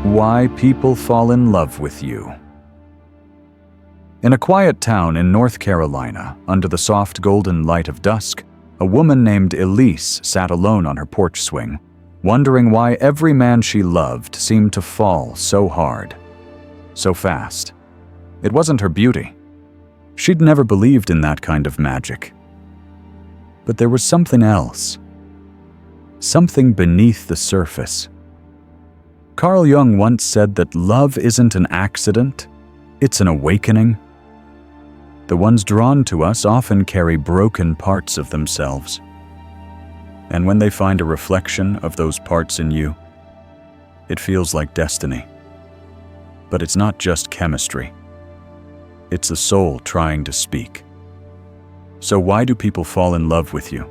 Why people fall in love with you. In a quiet town in North Carolina, under the soft golden light of dusk, a woman named Elise sat alone on her porch swing, wondering why every man she loved seemed to fall so hard, so fast. It wasn't her beauty. She'd never believed in that kind of magic. But there was something else. Something beneath the surface. Carl Jung once said that love isn't an accident, it's an awakening. The ones drawn to us often carry broken parts of themselves. And when they find a reflection of those parts in you, it feels like destiny. But it's not just chemistry. It's the soul trying to speak. So why do people fall in love with you?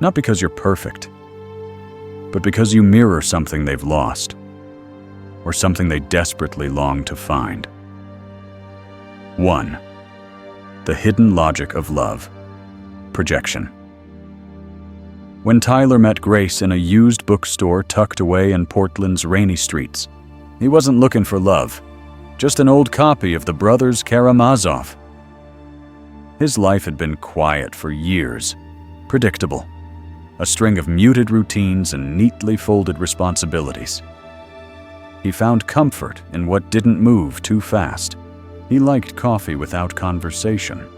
Not because you're perfect, but because you mirror something they've lost, or something they desperately long to find. 1. The hidden logic of love. Projection. When Tyler met Grace in a used bookstore tucked away in Portland's rainy streets, he wasn't looking for love, just an old copy of the Brothers Karamazov. His life had been quiet for years, predictable, a string of muted routines and neatly folded responsibilities. He found comfort in what didn't move too fast. He liked coffee without conversation,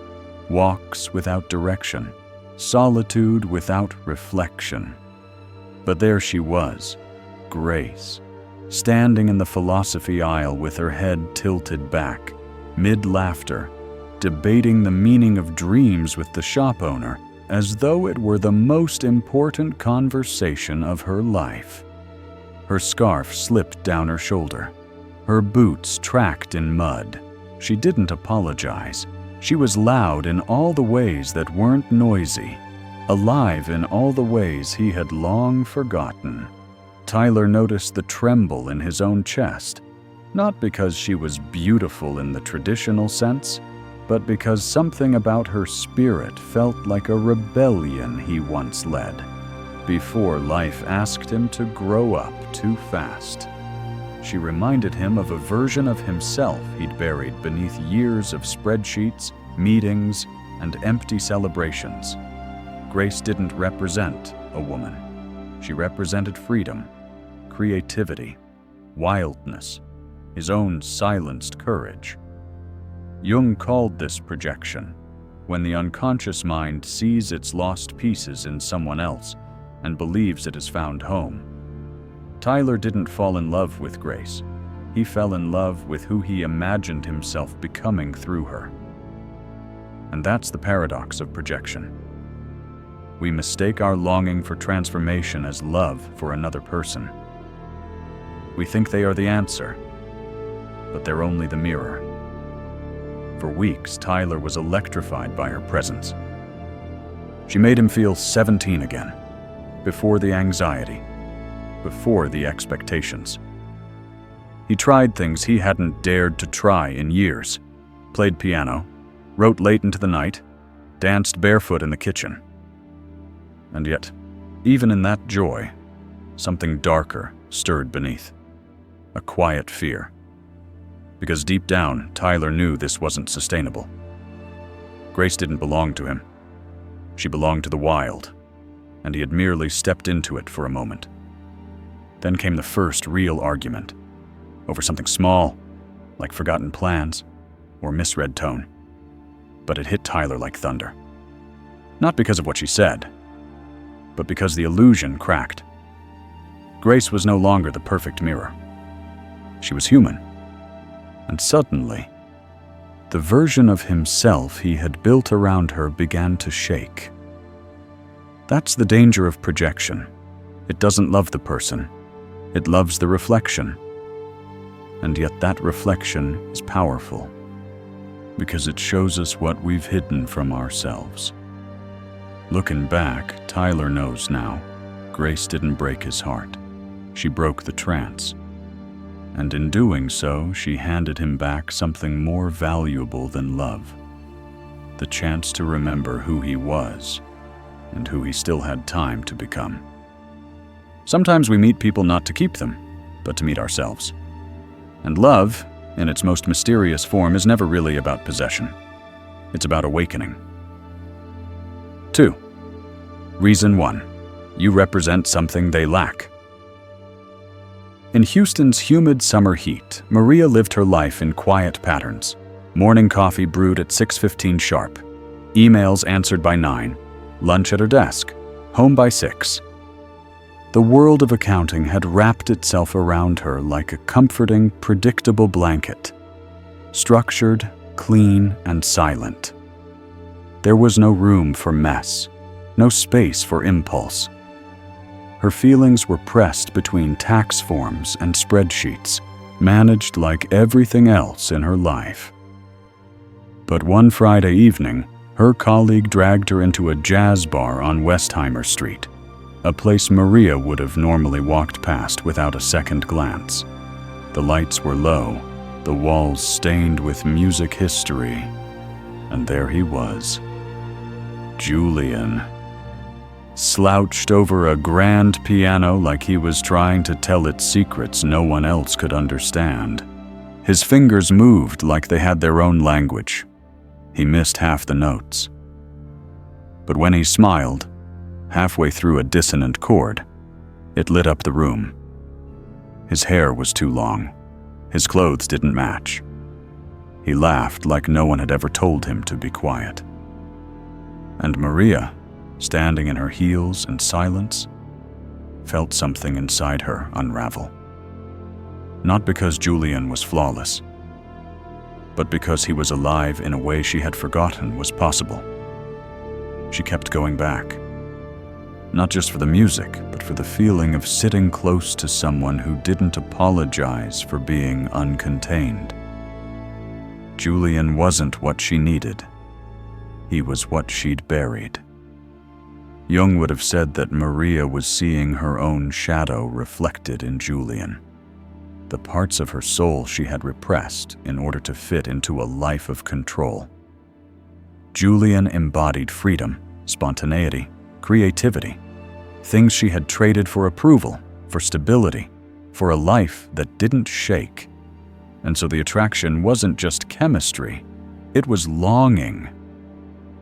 walks without direction, solitude without reflection. But there she was, Grace, standing in the philosophy aisle with her head tilted back, mid-laughter, debating the meaning of dreams with the shop owner as though it were the most important conversation of her life. Her scarf slipped down her shoulder, her boots tracked in mud. She didn't apologize. She was loud in all the ways that weren't noisy, alive in all the ways he had long forgotten. Tyler noticed the tremble in his own chest, not because she was beautiful in the traditional sense, but because something about her spirit felt like a rebellion he once led, before life asked him to grow up too fast. She reminded him of a version of himself he'd buried beneath years of spreadsheets, meetings, and empty celebrations. Grace didn't represent a woman. She represented freedom, creativity, wildness, his own silenced courage. Jung called this projection, when the unconscious mind sees its lost pieces in someone else and believes it has found home. Tyler didn't fall in love with Grace. He fell in love with who he imagined himself becoming through her. And that's the paradox of projection. We mistake our longing for transformation as love for another person. We think they are the answer, but they're only the mirror. For weeks, Tyler was electrified by her presence. She made him feel 17 again, before the anxiety, before the expectations. He tried things he hadn't dared to try in years, played piano, wrote late into the night, danced barefoot in the kitchen. And yet, even in that joy, something darker stirred beneath, a quiet fear. Because deep down, Tyler knew this wasn't sustainable. Grace didn't belong to him. She belonged to the wild, and he had merely stepped into it for a moment. Then came the first real argument, over something small, like forgotten plans or misread tone. But it hit Tyler like thunder. Not because of what she said, but because the illusion cracked. Grace was no longer the perfect mirror. She was human. And suddenly, the version of himself he had built around her began to shake. That's the danger of projection. It doesn't love the person. It loves the reflection. And yet that reflection is powerful, because it shows us what we've hidden from ourselves. Looking back, Tyler knows now, Grace didn't break his heart. She broke the trance. And in doing so, she handed him back something more valuable than love, the chance to remember who he was and who he still had time to become. Sometimes we meet people not to keep them, but to meet ourselves. And love, in its most mysterious form, is never really about possession. It's about awakening. 2. Reason 1. You represent something they lack. In Houston's humid summer heat, Maria lived her life in quiet patterns. Morning coffee brewed at 6:15 sharp, emails answered by 9, lunch at her desk, home by 6. The world of accounting had wrapped itself around her like a comforting, predictable blanket. Structured, clean, and silent. There was no room for mess, no space for impulse. Her feelings were pressed between tax forms and spreadsheets, managed like everything else in her life. But one Friday evening, her colleague dragged her into a jazz bar on Westheimer Street, a place Maria would have normally walked past without a second glance. The lights were low, the walls stained with music history, and there he was, Julian, slouched over a grand piano like he was trying to tell it secrets no one else could understand. His fingers moved like they had their own language. He missed half the notes. But when he smiled, halfway through a dissonant chord, it lit up the room. His hair was too long. His clothes didn't match. He laughed like no one had ever told him to be quiet. And Maria, standing in her heels and silence, felt something inside her unravel. Not because Julian was flawless, but because he was alive in a way she had forgotten was possible. She kept going back, not just for the music, but for the feeling of sitting close to someone who didn't apologize for being uncontained. Julian wasn't what she needed. He was what she'd buried. Jung would have said that Maria was seeing her own shadow reflected in Julian, the parts of her soul she had repressed in order to fit into a life of control. Julian embodied freedom, spontaneity, creativity, things she had traded for approval, for stability, for a life that didn't shake. And so the attraction wasn't just chemistry, it was longing.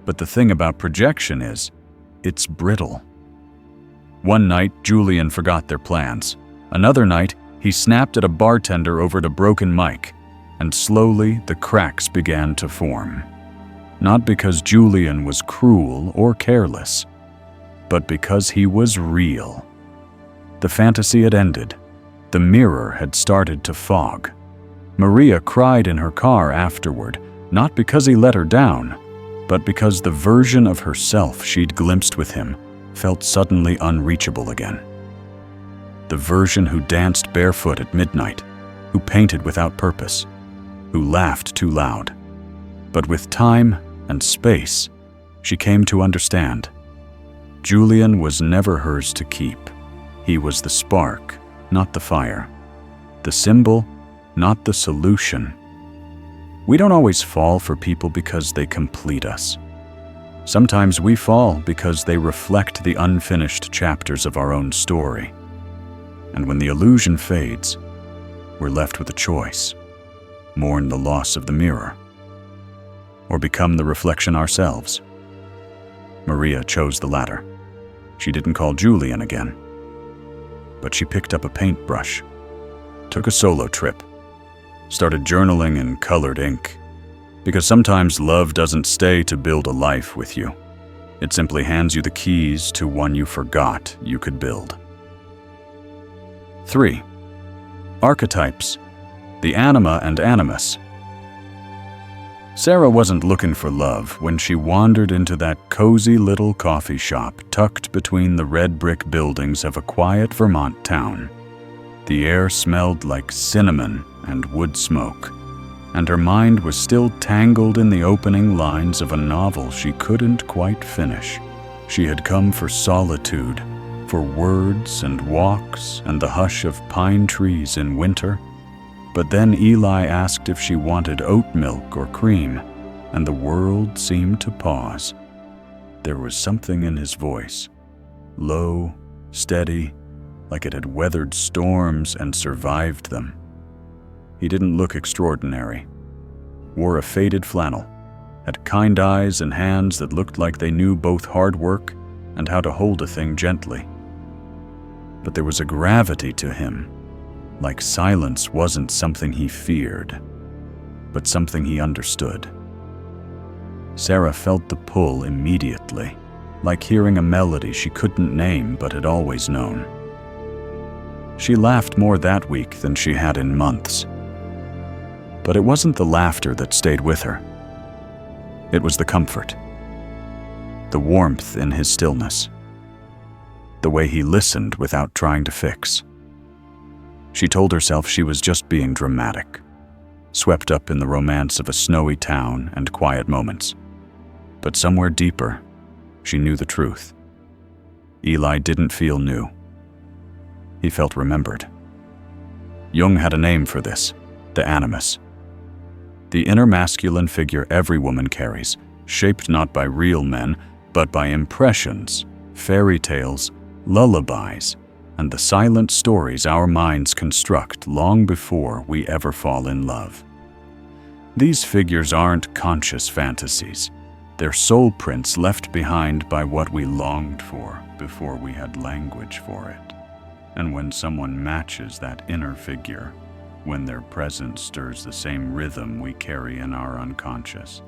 But the thing about projection is, it's brittle. One night, Julian forgot their plans. Another night, he snapped at a bartender over a broken mic, and slowly the cracks began to form. Not because Julian was cruel or careless, but because he was real. The fantasy had ended. The mirror had started to fog. Maria cried in her car afterward, not because he let her down, but because the version of herself she'd glimpsed with him felt suddenly unreachable again. The version who danced barefoot at midnight, who painted without purpose, who laughed too loud. But with time and space, she came to understand. Julian was never hers to keep. He was the spark, not the fire. The symbol, not the solution. We don't always fall for people because they complete us. Sometimes we fall because they reflect the unfinished chapters of our own story. And when the illusion fades, we're left with a choice: mourn the loss of the mirror, or become the reflection ourselves. Maria chose the latter. She didn't call Julian again, but she picked up a paintbrush, took a solo trip, started journaling in colored ink, because sometimes love doesn't stay to build a life with you. It simply hands you the keys to one you forgot you could build. 3. Archetypes, the Anima and Animus. Sarah wasn't looking for love when she wandered into that cozy little coffee shop tucked between the red brick buildings of a quiet Vermont town. The air smelled like cinnamon and wood smoke, and her mind was still tangled in the opening lines of a novel she couldn't quite finish. She had come for solitude, for words and walks and the hush of pine trees in winter. But then Eli asked if she wanted oat milk or cream, and the world seemed to pause. There was something in his voice, low, steady, like it had weathered storms and survived them. He didn't look extraordinary. Wore a faded flannel, had kind eyes and hands that looked like they knew both hard work and how to hold a thing gently. But there was a gravity to him, like silence wasn't something he feared, but something he understood. Sarah felt the pull immediately, like hearing a melody she couldn't name but had always known. She laughed more that week than she had in months. But it wasn't the laughter that stayed with her. It was the comfort, the warmth in his stillness, the way he listened without trying to fix. She told herself she was just being dramatic, swept up in the romance of a snowy town and quiet moments. But somewhere deeper, she knew the truth. Eli didn't feel new. He felt remembered. Jung had a name for this, the Animus. The inner masculine figure every woman carries, shaped not by real men, but by impressions, fairy tales, lullabies, and the silent stories our minds construct long before we ever fall in love. These figures aren't conscious fantasies. They're soul prints left behind by what we longed for before we had language for it. And when someone matches that inner figure, when their presence stirs the same rhythm we carry in our unconscious,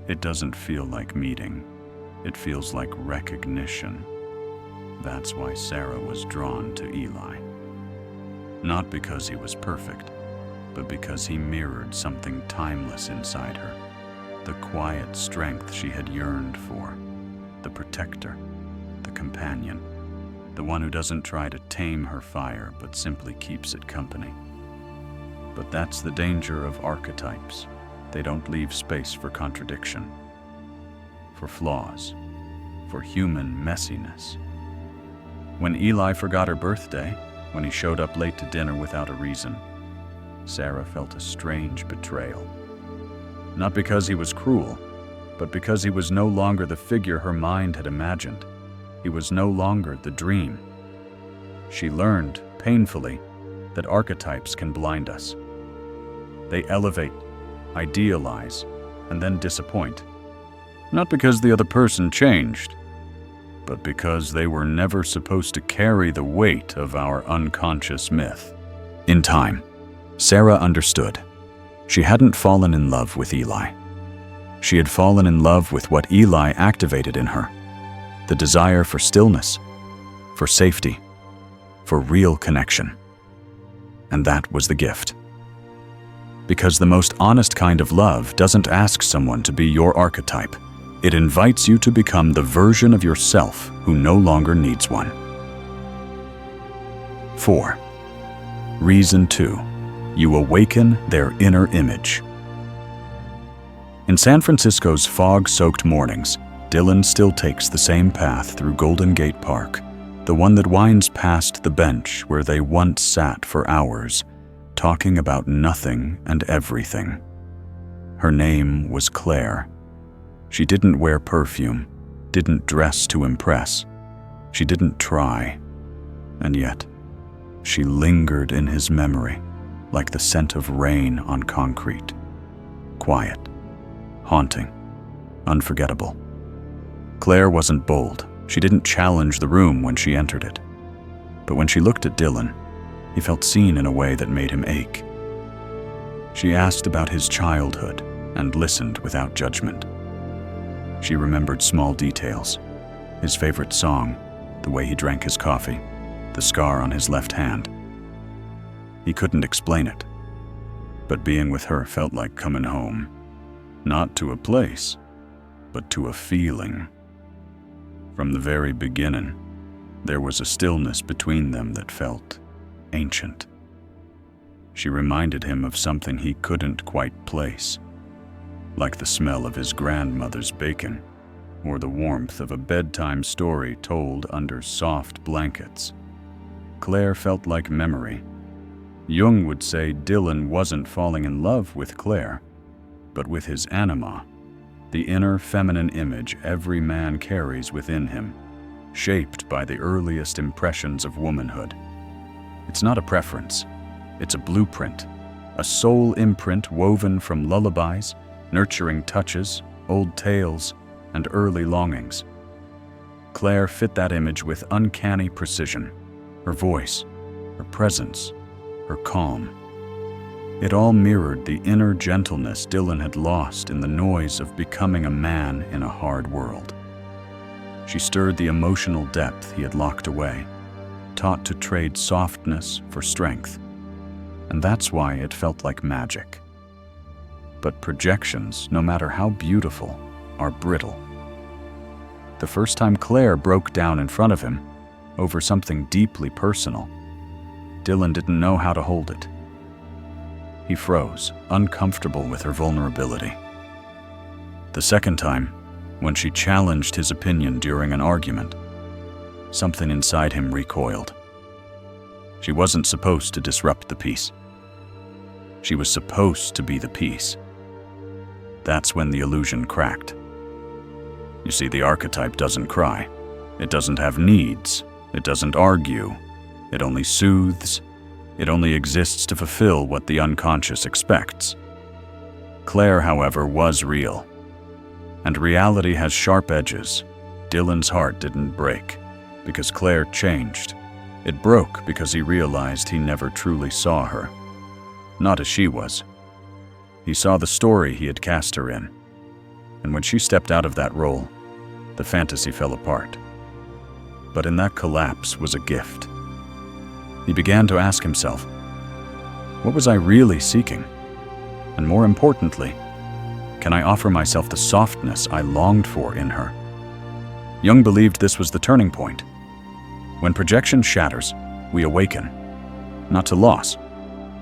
it doesn't feel like meeting. It feels like recognition. That's why Sarah was drawn to Eli. Not because he was perfect, but because he mirrored something timeless inside her. The quiet strength she had yearned for. The protector, the companion, the one who doesn't try to tame her fire, but simply keeps it company. But that's the danger of archetypes. They don't leave space for contradiction, for flaws, for human messiness. When Eli forgot her birthday, when he showed up late to dinner without a reason, Sarah felt a strange betrayal. Not because he was cruel, but because he was no longer the figure her mind had imagined. He was no longer the dream. She learned, painfully, that archetypes can blind us. They elevate, idealize, and then disappoint. Not because the other person changed, but because they were never supposed to carry the weight of our unconscious myth. In time, Sarah understood. She hadn't fallen in love with Eli. She had fallen in love with what Eli activated in her, the desire for stillness, for safety, for real connection. And that was the gift. Because the most honest kind of love doesn't ask someone to be your archetype. It invites you to become the version of yourself who no longer needs one. 4. Reason 2. You awaken their inner image. In San Francisco's fog-soaked mornings, Dylan still takes the same path through Golden Gate Park, the one that winds past the bench where they once sat for hours, talking about nothing and everything. Her name was Claire. She didn't wear perfume, didn't dress to impress. She didn't try. And yet, she lingered in his memory, like the scent of rain on concrete. Quiet, haunting, unforgettable. Claire wasn't bold. She didn't challenge the room when she entered it. But when she looked at Dylan, he felt seen in a way that made him ache. She asked about his childhood and listened without judgment. She remembered small details, his favorite song, the way he drank his coffee, the scar on his left hand. He couldn't explain it, but being with her felt like coming home, not to a place, but to a feeling. From the very beginning, there was a stillness between them that felt ancient. She reminded him of something he couldn't quite place, like the smell of his grandmother's bacon, or the warmth of a bedtime story told under soft blankets. Claire felt like memory. Jung would say Dylan wasn't falling in love with Claire, but with his anima, the inner feminine image every man carries within him, shaped by the earliest impressions of womanhood. It's not a preference. It's a blueprint, a soul imprint woven from lullabies, nurturing touches, old tales, and early longings. Claire fit that image with uncanny precision. Her voice, her presence, her calm. It all mirrored the inner gentleness Dylan had lost in the noise of becoming a man in a hard world. She stirred the emotional depth he had locked away, taught to trade softness for strength. And that's why it felt like magic. But projections, no matter how beautiful, are brittle. The first time Claire broke down in front of him over something deeply personal, Dylan didn't know how to hold it. He froze, uncomfortable with her vulnerability. The second time, when she challenged his opinion during an argument, something inside him recoiled. She wasn't supposed to disrupt the peace. She was supposed to be the peace. That's when the illusion cracked. You see, the archetype doesn't cry. It doesn't have needs. It doesn't argue. It only soothes. It only exists to fulfill what the unconscious expects. Claire, however, was real. And reality has sharp edges. Dylan's heart didn't break because Claire changed. It broke because he realized he never truly saw her. Not as she was. He saw the story he had cast her in. And when she stepped out of that role, the fantasy fell apart. But in that collapse was a gift. He began to ask himself, what was I really seeking? And more importantly, can I offer myself the softness I longed for in her? Jung believed this was the turning point. When projection shatters, we awaken, not to loss,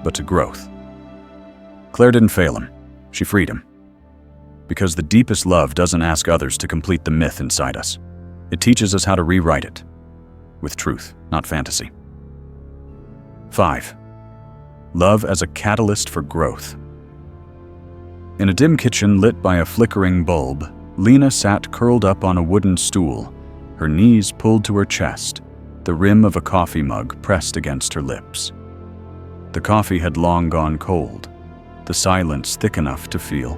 but to growth. Claire didn't fail him. She freed him. Because the deepest love doesn't ask others to complete the myth inside us. It teaches us how to rewrite it, with truth, not fantasy. 5. Love as a catalyst for growth. In a dim kitchen lit by a flickering bulb, Lena sat curled up on a wooden stool, her knees pulled to her chest, the rim of a coffee mug pressed against her lips. The coffee had long gone cold, the silence thick enough to feel.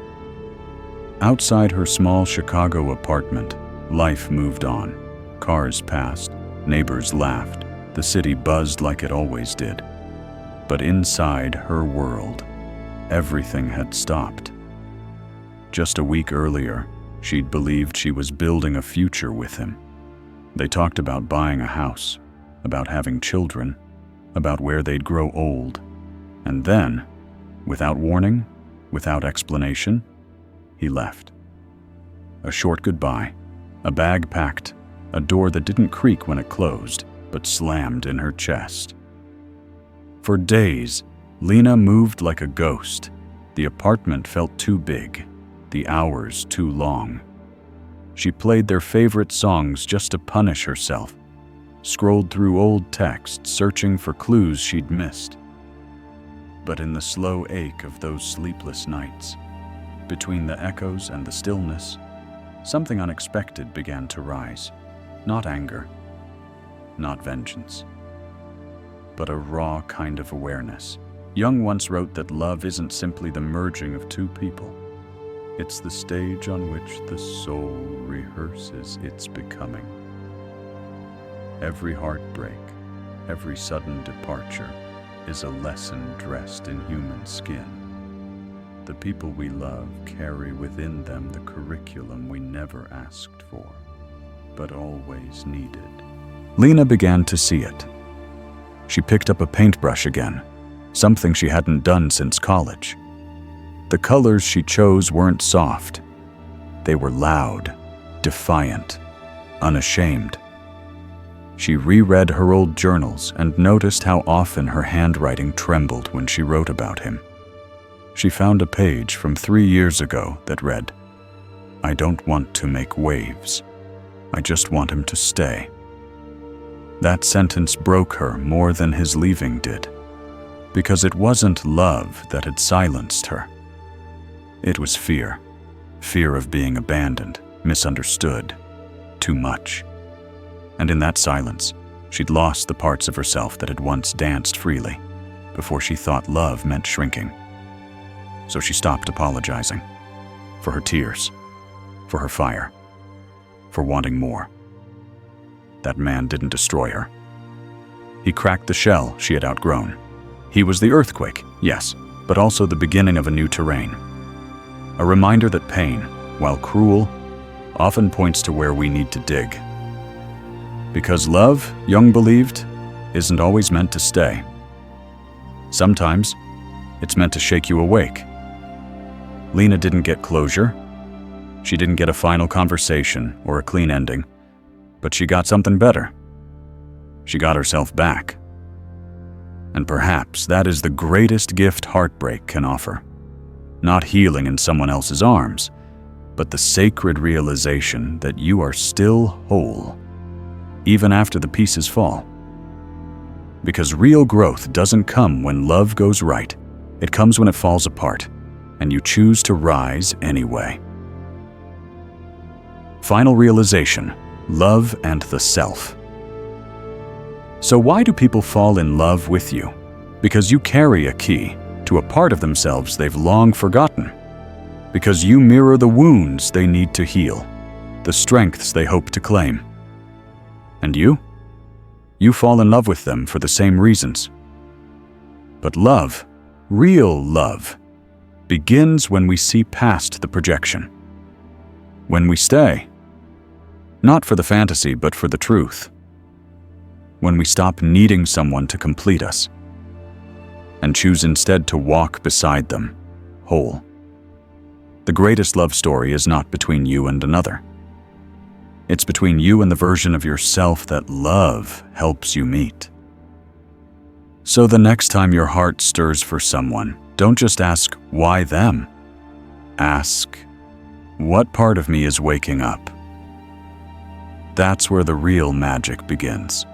Outside her small Chicago apartment, life moved on. Cars passed, neighbors laughed, the city buzzed like it always did. But inside her world, everything had stopped. Just a week earlier, she'd believed she was building a future with him. They talked about buying a house, about having children, about where they'd grow old. And then, without warning, without explanation, he left. A short goodbye, a bag packed, a door that didn't creak when it closed, but slammed in her chest. For days, Lena moved like a ghost. The apartment felt too big, the hours too long. She played their favorite songs just to punish herself, scrolled through old texts searching for clues she'd missed. But in the slow ache of those sleepless nights, between the echoes and the stillness, something unexpected began to rise. Not anger, not vengeance, but a raw kind of awareness. Jung once wrote that love isn't simply the merging of two people. It's the stage on which the soul rehearses its becoming. Every heartbreak, every sudden departure is a lesson dressed in human skin. The people we love carry within them the curriculum we never asked for, but always needed. Lena began to see it. She picked up a paintbrush again, something she hadn't done since college. The colors she chose weren't soft. They were loud, defiant, unashamed. She reread her old journals and noticed how often her handwriting trembled when she wrote about him. She found a page from 3 years ago that read, "I don't want to make waves. I just want him to stay." That sentence broke her more than his leaving did, because it wasn't love that had silenced her. It was fear. Fear of being abandoned, misunderstood, too much. And in that silence, She'd lost the parts of herself that had once danced freely before she thought love meant shrinking. So she stopped apologizing for her tears, for her fire, for wanting more. That man didn't destroy her. He cracked the shell she had outgrown. He was the earthquake, yes, but also the beginning of a new terrain. A reminder that pain, while cruel, often points to where we need to dig. Because love, Jung believed, isn't always meant to stay. Sometimes, it's meant to shake you awake. Lena didn't get closure. She didn't get a final conversation or a clean ending, but she got something better. She got herself back. And perhaps that is the greatest gift heartbreak can offer. Not healing in someone else's arms, but the sacred realization that you are still whole, even after the pieces fall. Because real growth doesn't come when love goes right. It comes when it falls apart, and you choose to rise anyway. Final realization: love and the self. So why do people fall in love with you? Because you carry a key to a part of themselves they've long forgotten. Because you mirror the wounds they need to heal, the strengths they hope to claim. And you? You fall in love with them for the same reasons. But love, real love, begins when we see past the projection. When we stay, not for the fantasy, but for the truth. When we stop needing someone to complete us and choose instead to walk beside them, whole. The greatest love story is not between you and another. It's between you and the version of yourself that love helps you meet. So the next time your heart stirs for someone, don't just ask, why them? Ask, what part of me is waking up? That's where the real magic begins.